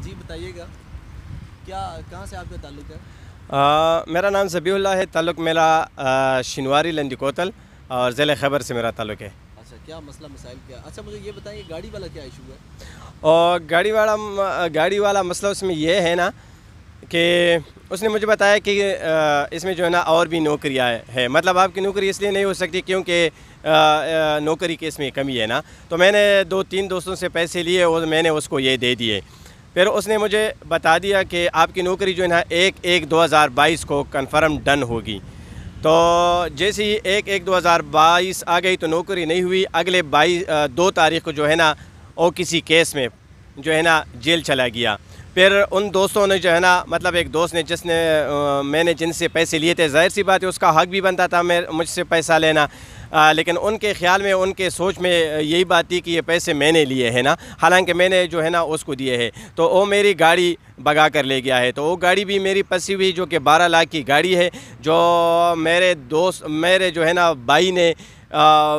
جی بتائیے گا کیا کہاں سے آپ کا تعلق ہے؟ میرا نام ذبیح اللہ ہے. تعلق میرا شنواری لندی کوتل اور ضلع خیبر سے میرا تعلق ہے. اچھا کیا مسئلہ مسائل کیا؟ اچھا مجھے یہ بتائیں گاڑی والا کیا ایشو ہے؟ اور گاڑی والا مسئلہ اس میں یہ ہے نا کہ اس نے مجھے بتایا کہ اس میں جو ہے نا اور بھی نوکریاں ہے. مطلب آپ کی نوکری اس لیے نہیں ہو سکتی کیونکہ نوکری کی اس میں کمی ہے نا. تو میں نے 2-3 دوستوں سے پیسے لیے اور میں نے اس کو یہ دے دیے. پھر اس نے مجھے بتا دیا کہ آپ کی نوکری جو ہے نا 1/1/2022 کو کنفرم ڈن ہوگی. تو جیسے ہی 1/1/2022 آ گئی تو نوکری نہیں ہوئی. اگلے 2 تاریخ کو جو ہے نا وہ کسی کیس میں جو ہے نا جیل چلا گیا. پھر ان دوستوں نے جو ہے نا مطلب ایک دوست نے میں نے جن سے پیسے لیے تھے، ظاہر سی بات ہے اس کا حق بھی بنتا تھا مجھ سے پیسہ لینا، لیکن ان کے خیال میں ان کے سوچ میں یہی بات تھی کہ یہ پیسے میں نے لیے ہیں نا، حالانکہ میں نے جو ہے نا اس کو دیے ہیں. تو وہ میری گاڑی بگا کر لے گیا ہے. تو وہ گاڑی بھی میری پسی ہوئی جو کہ 12 لاکھ کی گاڑی ہے، جو میرے جو ہے نا بھائی نے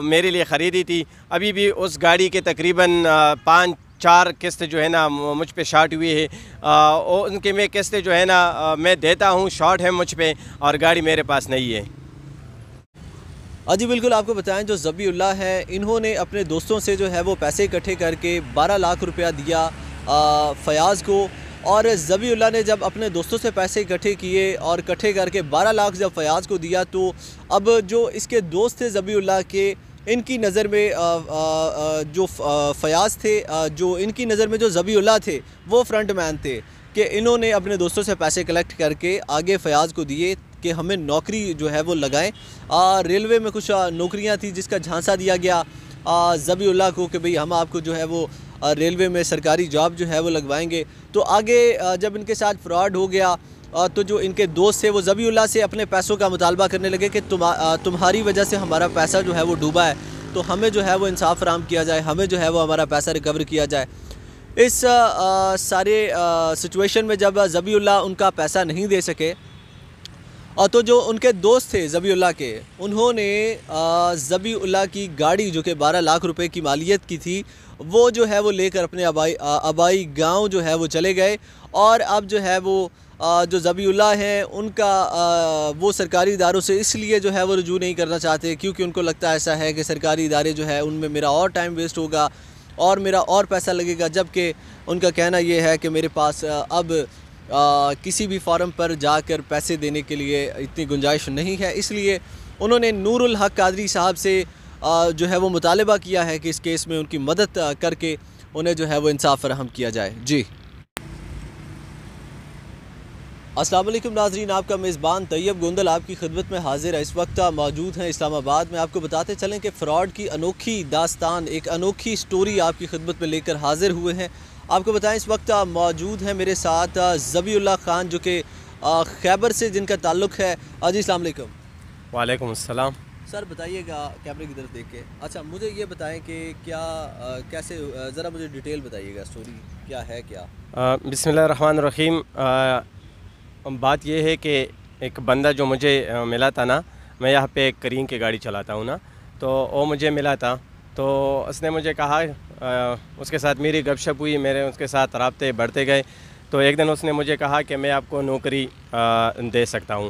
میرے لیے خریدی تھی. ابھی بھی اس گاڑی کے تقریباً 5-4 قسط جو ہے نا مجھ پہ شارٹ ہوئی ہے. ان کے میں قسطیں جو ہے نا میں دیتا ہوں، شارٹ ہے مجھ پہ اور گاڑی میرے پاس نہیں ہے. جی بالکل آپ کو بتائیں جو ذبیح اللہ ہے انہوں نے اپنے دوستوں سے جو ہے وہ پیسے اکٹھے کر کے 12 لاکھ روپیہ دیا فیاض کو. اور ذبیح اللہ نے جب اپنے دوستوں سے پیسے اکٹھے کیے اور اکٹھے کر کے 12 لاکھ جب فیاض کو دیا تو اب جو اس کے دوست تھے ذبیح اللہ کے، ان کی نظر میں جو فیاض تھے، جو ان کی نظر میں جو ذبیح اللہ تھے وہ فرنٹ مین تھے کہ انہوں نے اپنے دوستوں سے پیسے کلیکٹ کر کے آگے فیاض کو دیے کہ ہمیں نوکری جو ہے وہ لگائیں. ریلوے میں کچھ نوکریاں تھیں جس کا جھانسا دیا گیا ذبیح اللہ کو کہ بھئی ہم آپ کو جو ہے وہ ریلوے میں سرکاری جاب جو ہے وہ لگوائیں گے. تو آگے جب ان کے ساتھ فراڈ ہو گیا تو جو ان کے دوست تھے وہ ذبیح اللہ سے اپنے پیسوں کا مطالبہ کرنے لگے کہ تمہاری وجہ سے ہمارا پیسہ جو ہے وہ ڈوبا ہے، تو ہمیں جو ہے وہ انصاف فراہم کیا جائے، ہمیں جو ہے وہ ہمارا پیسہ ریکور کیا جائے. اس سارے سچویشن میں جب ذبیح اللہ ان کا پیسہ نہیں دے سکے تو جو ان کے دوست تھے ذبیح اللہ کے، انہوں نے ذبیح اللہ کی گاڑی جو کہ 12 لاکھ روپے کی مالیت کی تھی وہ جو ہے وہ لے کر اپنے آبائی گاؤں جو ہے وہ چلے گئے. اور اب جو ہے وہ جو ذبیح اللہ ہیں ان کا وہ سرکاری اداروں سے اس لیے جو ہے وہ رجوع نہیں کرنا چاہتے کیونکہ ان کو لگتا ایسا ہے کہ سرکاری ادارے جو ہے ان میں میرا اور ٹائم ویسٹ ہوگا اور میرا اور پیسہ لگے گا. جبکہ ان کا کہنا یہ ہے کہ میرے پاس اب کسی بھی فارم پر جا کر پیسے دینے کے لیے اتنی گنجائش نہیں ہے. اس لیے انہوں نے نور الحق قادری صاحب سے جو ہے وہ مطالبہ کیا ہے کہ اس کیس میں ان کی مدد کر کے انہیں جو ہے وہ انصاف فراہم کیا جائے. جی السلام علیکم ناظرین، آپ کا میزبان طیب گوندل آپ کی خدمت میں حاضر ہے. اس وقت موجود ہیں اسلام آباد میں. آپ کو بتاتے چلیں کہ فراڈ کی انوکھی داستان، ایک انوکھی سٹوری آپ کی خدمت میں لے کر حاضر ہوئے ہیں. آپ کو بتائیں اس وقت موجود ہیں میرے ساتھ ذبیح اللہ خان جو کہ خیبر سے جن کا تعلق ہے. جی السلام علیکم. وعلیکم السلام. سر بتائیے گا کیمرے کی طرف دیکھ کے. اچھا مجھے یہ بتائیں کہ کیسے ذرا مجھے ڈیٹیل بتائیے گا، سٹوری کیا ہے کیا؟ بسم اللہ الرحمن الرحیم. بات یہ ہے کہ ایک بندہ جو مجھے ملا تھا نا، میں یہاں پہ ایک کریم کی گاڑی چلاتا ہوں نا، تو وہ مجھے ملا تھا. تو اس نے مجھے کہا، اس کے ساتھ میری گپ شپ ہوئی، میرے اس کے ساتھ رابطے بڑھتے گئے. تو ایک دن اس نے مجھے کہا کہ میں آپ کو نوکری دے سکتا ہوں.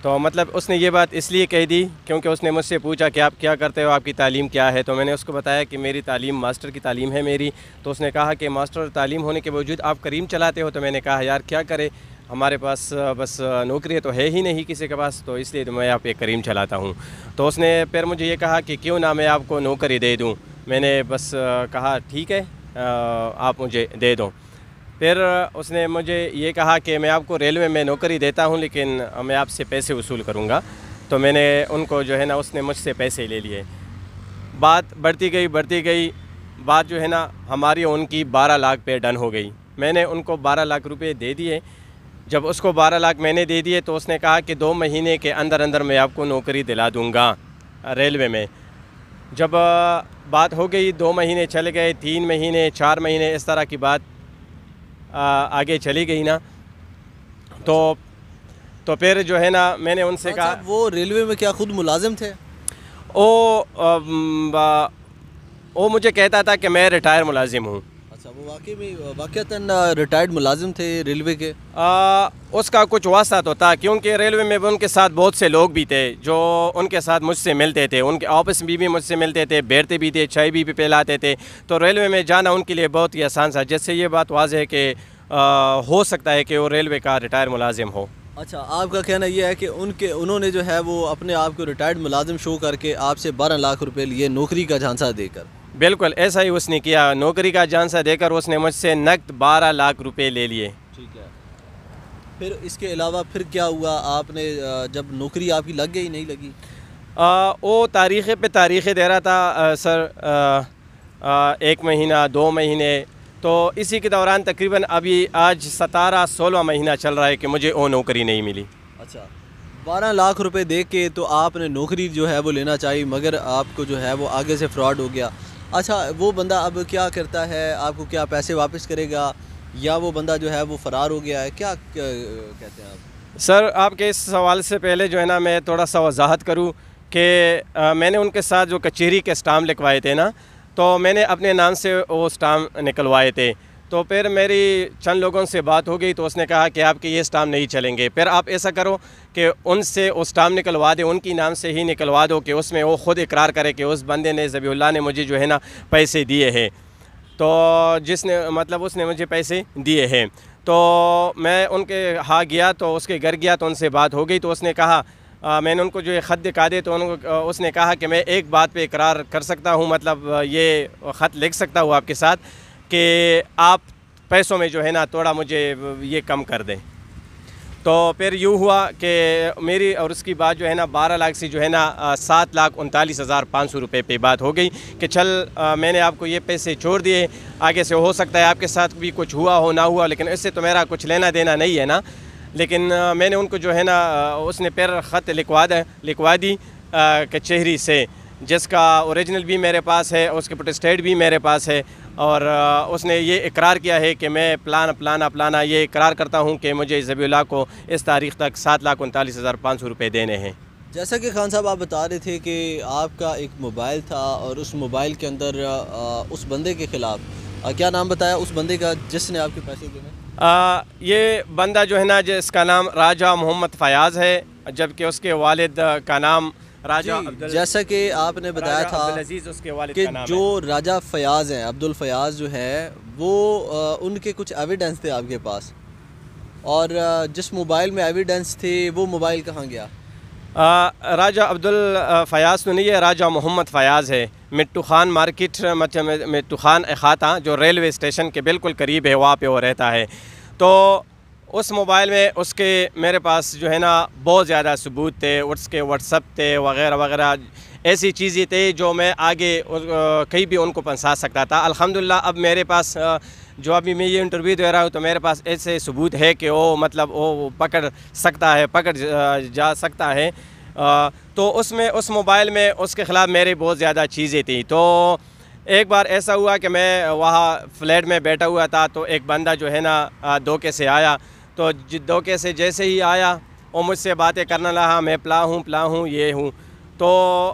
تو مطلب اس نے یہ بات اس لیے کہہ دی کیونکہ اس نے مجھ سے پوچھا کہ آپ کیا کرتے ہو، آپ کی تعلیم کیا ہے. تو میں نے اس کو بتایا کہ میری تعلیم ماسٹر کی تعلیم ہے میری. تو اس نے کہا کہ ماسٹر تعلیم ہونے کے باوجود آپ کریم چلاتے ہو. تو میں نے کہا یار کیا کرے، ہمارے پاس بس نوکری تو ہے ہی نہیں کسی کے پاس، تو اس لیے تو میں یہاں پہ کریم چلاتا ہوں. تو اس نے پھر مجھے یہ کہا کہ کیوں نہ میں آپ کو نوکری دے دوں. میں نے بس کہا ٹھیک ہے آپ مجھے دے دو. پھر اس نے مجھے یہ کہا کہ میں آپ کو ریلوے میں نوکری دیتا ہوں لیکن میں آپ سے پیسے وصول کروں گا. تو میں نے ان کو جو ہے نا اس نے مجھ سے پیسے لے لیے. بات بڑھتی گئی. بات جو ہے نا ہماری ان کی 12 لاکھ پہ ڈن ہو گئی. میں نے ان کو 12 لاکھ روپے دے دیے. جب اس کو 12 لاکھ میں نے دے دیے تو اس نے کہا کہ 2 مہینے کے اندر میں آپ کو نوکری دلا دوں گا ریلوے میں. جب بات ہو گئی 2 مہینے چلے گئے، 3 مہینے، 4 مہینے، اس طرح کی بات آگے چلی گئی نا. تو پھر جو ہے نا میں نے ان سے کہا. وہ ریلوے میں کیا خود ملازم تھے؟ وہ مجھے کہتا تھا کہ میں ریٹائر ملازم ہوں. अच्छा, वो वाकई में वाक़तन रिटायर्ड मुलाजिम थे रेलवे के? उसका कुछ वास्ता तो था, क्योंकि रेलवे में उनके साथ बहुत से लोग भी थे जो उनके साथ मुझसे मिलते थे, उनके ऑफिस में भी मुझसे मिलते थे, बैठते भी थे, चाय भी पिलाते थे। तो रेलवे में जाना उनके लिए बहुत ही आसान था, जिससे ये बात वाज़ेह है कि हो सकता है कि वो रेलवे का रिटायर्ड मुलाजिम हो। अच्छा, आपका कहना ये है कि उन्होंने जो है वो अपने आप को रिटायर्ड मुलाजिम शो करके आपसे 12 लाख रुपए लिए नौकरी का झांसा देकर? बिल्कुल ऐसा ही उसने किया, नौकरी का झांसा देकर उसने मुझसे नकद 12 लाख रुपए ले लिए। ठीक है, फिर इसके अलावा फिर क्या हुआ? आपने जब नौकरी आपकी लग गई, नहीं लगी? वो तारीख़ पे तारीख़ें दे रहा था सर, 1 महीना 2 महीने, तो इसी के दौरान तकरीबन अभी आज 17-16 महीना चल रहा है कि मुझे वो नौकरी नहीं मिली। अच्छा, 12 लाख रुपए दे के तो आपने नौकरी जो है वो लेना चाहिए, मगर आपको जो है वो आगे से फ्रॉड हो गया। अच्छा, वो बंदा अब क्या करता है? आपको क्या पैसे वापस करेगा या वो बंदा जो है वो फ़रार हो गया है? क्या कहते हैं आप? सर, आपके इस सवाल से पहले जो है ना मैं थोड़ा सा वजाहत करूँ कि मैंने उनके साथ जो कचहरी के स्टाम्प लिखवाए थे ना, तो मैंने अपने नाम से वो स्टाम्प निकलवाए थे। तो फिर मेरी चंद लोगों से बात हो गई तो उसने कहा कि आपके ये स्टाम्प नहीं चलेंगे, फिर आप ऐसा करो कि उनसे वो स्टाम्प निकलवा दे, उनकी नाम से ही निकलवा दो कि उसमें वो ख़ुद इकरार करे कि उस बंदे ने, ज़बीउल्लाह ने मुझे जो है ना पैसे दिए हैं, तो जिसने मतलब उसने मुझे पैसे दिए हैं। तो मैं उनके यहाँ गया, तो उसके घर गया तो उनसे बात हो गई, तो उसने कहा मैंने उनको जो ये ख़त दिखा दे, तो उसने कहा कि मैं एक बात पे इकरार कर सकता हूँ, मतलब ये ख़त लिख सकता हूँ आपके साथ कि आप पैसों में जो है ना थोड़ा मुझे ये कम कर दें। तो फिर यूँ हुआ कि मेरी और उसकी बात जो है ना 12 लाख से जो है ना 7,39,500 रुपये पे बात हो गई कि चल मैंने आपको ये पैसे छोड़ दिए, आगे से हो सकता है आपके साथ भी कुछ हुआ हो ना हुआ, लेकिन इससे तो मेरा कुछ लेना देना नहीं है ना। लेकिन मैंने उनको जो है ना उसने फिर ख़त लिखवा दी कचहरी से, जिसका ओरिजिनल भी मेरे पास है, उसके प्रोटेस्टेड भी मेरे पास है, और उसने ये इकरार किया है कि मैं प्लाना ये इकरार करता हूँ कि मुझे ज़बीउल्लाह को इस तारीख़ तक 7,39,500 रुपये देने हैं। जैसा कि खान साहब आप बता रहे थे कि आपका एक मोबाइल था और उस मोबाइल के अंदर उस बंदे के ख़िलाफ़ क्या नाम बताया उस बंदे का जिसने आपके पैसे दिए? ये बंदा जो है ना जिसका नाम राजा मोहम्मद फ़याज़ है, जबकि उसके वालिद का नाम राजा, जैसा कि आपने बताया था उसके वालिद कि का नाम जो राजा फ़याज़ हैं, अब्दुल फ़याज़ जो है वो उनके कुछ एविडेंस थे आपके पास, और जिस मोबाइल में एविडेंस थे वो मोबाइल कहाँ गया? राजा अब्दुल फ़याज़ तो नहीं है, राजा मोहम्मद फ़याज़ है। मिट्टू खान मार्केट, मतलब मिट्टू खान अखाता जो रेलवे स्टेशन के बिल्कुल करीब है, वहाँ पे वो रहता है। तो उस मोबाइल में उसके मेरे पास जो है ना बहुत ज़्यादा सबूत थे, उसके व्हाट्सअप थे वग़ैरह वग़ैरह, ऐसी चीज़ें थे जो मैं आगे कहीं भी उनको पहुंचा सकता था। अल्हम्दुलिल्लाह अब मेरे पास जो अभी मैं ये इंटरव्यू दे रहा हूँ तो मेरे पास ऐसे सबूत है कि वो मतलब वो पकड़ जा सकता है। तो उसमें उस मोबाइल में उसके ख़िलाफ़ मेरे बहुत ज़्यादा चीज़ें थी। तो एक बार ऐसा हुआ कि मैं वहाँ फ्लैट में बैठा हुआ था, तो एक बंदा जो है ना धोखे से आया, तो धोखे से जैसे ही आया वो मुझसे बातें करने लगा, मैं प्ला हूँ ये हूँ। तो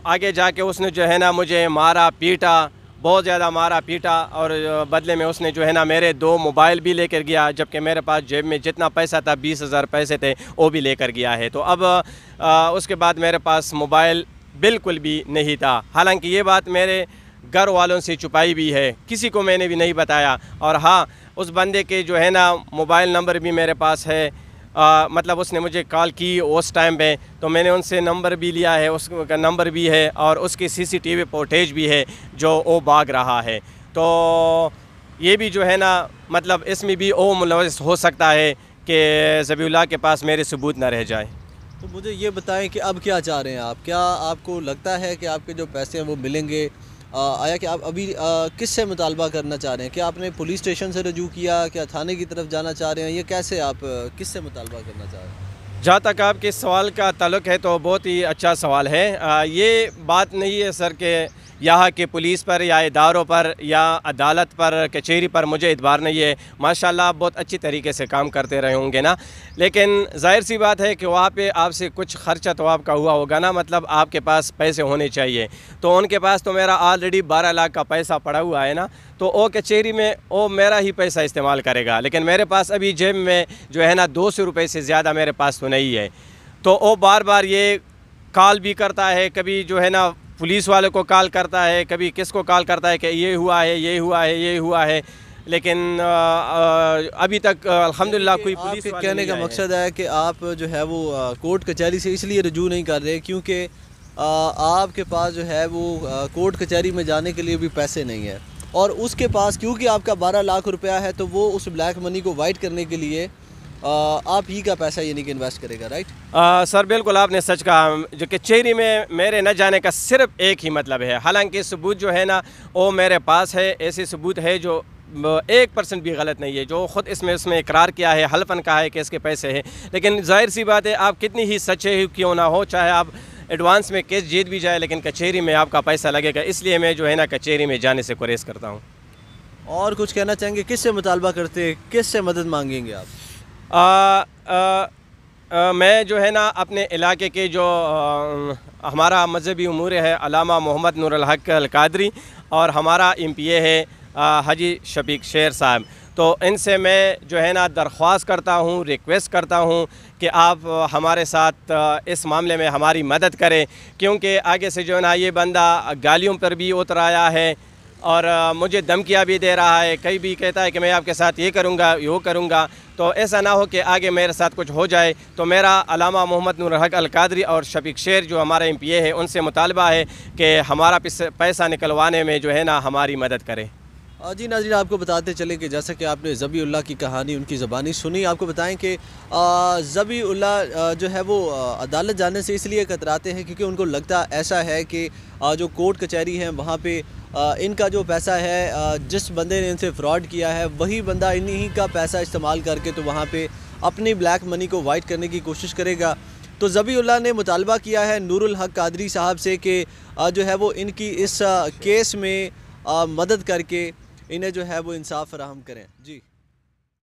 आगे जाके उसने जो है ना मुझे मारा पीटा, बहुत ज़्यादा मारा पीटा, और बदले में उसने जो है ना मेरे 2 मोबाइल भी लेकर गया, जबकि मेरे पास जेब में जितना पैसा था 20,000 पैसे थे वो भी लेकर गया है। तो अब उसके बाद मेरे पास मोबाइल बिल्कुल भी नहीं था। हालांकि ये बात मेरे घर वालों से छुपाई भी है, किसी को मैंने भी नहीं बताया। और हाँ, उस बंदे के जो है ना मोबाइल नंबर भी मेरे पास है, मतलब उसने मुझे कॉल की उस टाइम पे, तो मैंने उनसे नंबर भी लिया है, उसका नंबर भी है, और उसकी CCTV फुटेज भी है जो वो भाग रहा है। तो ये भी जो है ना मतलब इसमें भी वो मुलविस हो सकता है कि ज़बीउल्लाह के पास मेरे सबूत न रह जाए। तो मुझे ये बताएं कि अब क्या चाह रहे हैं आप? क्या आपको लगता है कि आपके जो पैसे हैं वो मिलेंगे? आया कि आप अभी किससे मुतालबा करना चाह रहे हैं? क्या आपने पुलिस स्टेशन से रजू किया, क्या थाने की तरफ जाना चाह रहे हैं, ये कैसे आप किससे मुतालबा करना चाह रहे हैं? जहाँ तक आपके सवाल का ताल्लुक़ है तो बहुत ही अच्छा सवाल है। ये बात नहीं है सर कि यहाँ के पुलिस पर या इदारों पर या अदालत पर, कचहरी पर मुझे इतबार नहीं है। माशाल्लाह आप बहुत अच्छी तरीके से काम करते रहे होंगे ना, लेकिन ज़ाहिर सी बात है कि वहाँ पे आपसे कुछ ख़र्चा तो आपका हुआ होगा ना, मतलब आपके पास पैसे होने चाहिए। तो उनके पास तो मेरा ऑलरेडी 12 लाख का पैसा पड़ा हुआ है ना, तो वो कचहरी में वो मेरा ही पैसा इस्तेमाल करेगा, लेकिन मेरे पास अभी जेब में जो है ना 200 रुपये से ज़्यादा मेरे पास तो नहीं है। तो वो बार बार ये कॉल भी करता है, कभी जो है ना पुलिस वाले को कॉल करता है, कभी किसको कॉल करता है कि ये हुआ है, ये हुआ है, ये हुआ है, लेकिन अभी तक अल्हम्दुलिल्लाह कोई पुलिस वाले कहने का मकसद है कि आप जो है वो कोर्ट कचहरी से इसलिए रजू नहीं कर रहे क्योंकि आपके पास जो है वो कोर्ट कचहरी में जाने के लिए भी पैसे नहीं है, और उसके पास क्योंकि आपका 12 लाख रुपया है तो वो उस ब्लैक मनी को वाइट करने के लिए आप ही का पैसा यानी कि इन्वेस्ट करेगा, राइट? सर बिल्कुल आपने सच कहा। जो कचहरी में मेरे न जाने का सिर्फ एक ही मतलब है, हालांकि सबूत जो है ना वो मेरे पास है, ऐसे सबूत है जो 1% भी गलत नहीं है, जो ख़ुद इसमें इकरार किया है, हल्फन कहा है कि इसके पैसे हैं। लेकिन जाहिर सी बात है आप कितनी ही सच्चे क्यों ना हो, चाहे आप एडवांस में केस जीत भी जाए, लेकिन कचहरी में आपका पैसा लगेगा, इसलिए मैं जो है ना कचहरी में जाने से गुरेज करता हूँ। और कुछ कहना चाहेंगे, किससे मुतालबा करते हैं, किससे मदद मांगेंगे आप? मैं जो है ना अपने इलाके के जो हमारा मजहबी उमूर है अल्लामा मोहम्मद नूरुल हक अल कादरी और हमारा MPA है हाजी शफीक शेर साहब, तो इनसे मैं जो है ना दरख्वास्त करता हूँ, रिक्वेस्ट करता हूँ कि आप हमारे साथ इस मामले में हमारी मदद करें, क्योंकि आगे से जो है ना ये बंदा गालियों पर भी उतर आया है और मुझे धमकियाँ भी दे रहा है, कई भी कहता है कि मैं आपके साथ ये करूँगा, वो करूँगा। तो ऐसा ना हो कि आगे मेरे साथ कुछ हो जाए। तो मेरा अल्लामा मोहम्मद नूरुल हक अल कादरी और शफीक शेर जो हमारा MPA है उनसे मुतालबा है कि हमारा पैसा निकलवाने में जो है ना हमारी मदद करें। जी नाज़रीन, आपको बताते चलें कि जैसा कि आपने ज़बीउल्लाह की कहानी उनकी ज़बानी सुनी, आपको बताएं कि ज़बीउल्लाह जो है वो अदालत जाने से इसलिए कतराते हैं क्योंकि उनको लगता ऐसा है कि जो कोर्ट कचहरी है वहाँ पे इनका जो पैसा है, जिस बंदे ने इनसे फ्रॉड किया है वही बंदा इन्हीं का पैसा इस्तेमाल करके तो वहाँ पे अपनी ब्लैक मनी को वाइट करने की कोशिश करेगा। तो ज़बीउल्लाह ने मुतालबा किया है नूरुल हक कादरी साहब से कि जो है वो इनकी इस केस में मदद करके इन्हें जो है वो इंसाफ फराहम करें। जी।